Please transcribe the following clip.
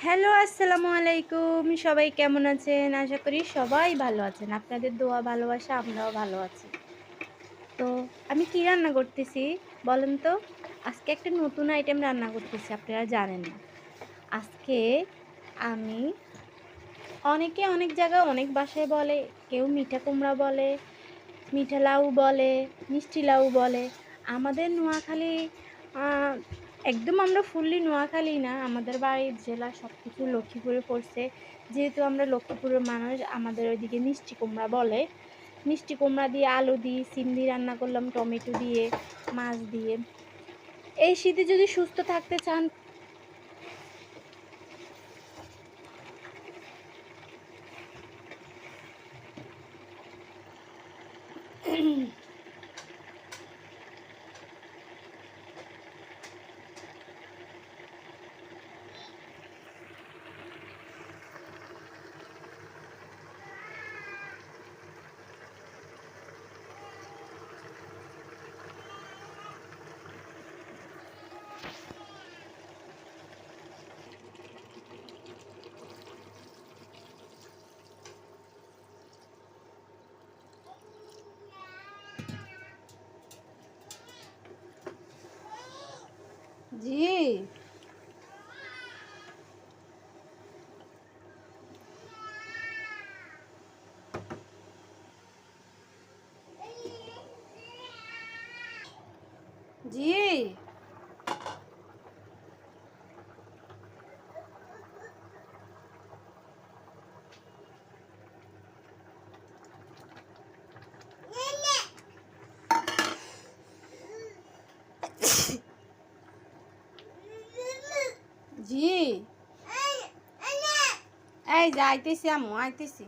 Hello, আসসালামু আলাইকুম। সবাই কেমন আছেন? আশা করি সবাই ভালো আছেন। আপনাদের দোয়া ভালোবাসা আমরাও ভালো আছি। তো আমি কি রান্না করতেছি বলেন তো? আজকে একটা নতুন আইটেম রান্না করতেছি, আপনারা জানেন না। আজকে আমি অনেকে অনেক জায়গায় অনেক বাসায় বলে, কেউ মিঠা কুমড়া বলে, মিঠা লাউ বলে, মিষ্টি লাউ বলে। আমাদের নোয়াখালী আ একদম আমরা ফুললি নোয়াখালী না। আমাদের বাড়ির জেলা সবকিছু লক্ষ্মীপুরে পড়ছে। যেহেতু আমরা লক্ষ্মীপুরের মানুষ, আমাদের ওইদিকে মিষ্টি কুমড়া বলে। মিষ্টি কুমড়া দিয়ে আলু দিয়ে সিম দিয়ে রান্না করলাম, টমেটো দিয়ে, মাছ দিয়ে। এই শীতে যদি সুস্থ থাকতে চান জি, জি, জি। এই যে আইতেছি আম্মু, আইতেছি।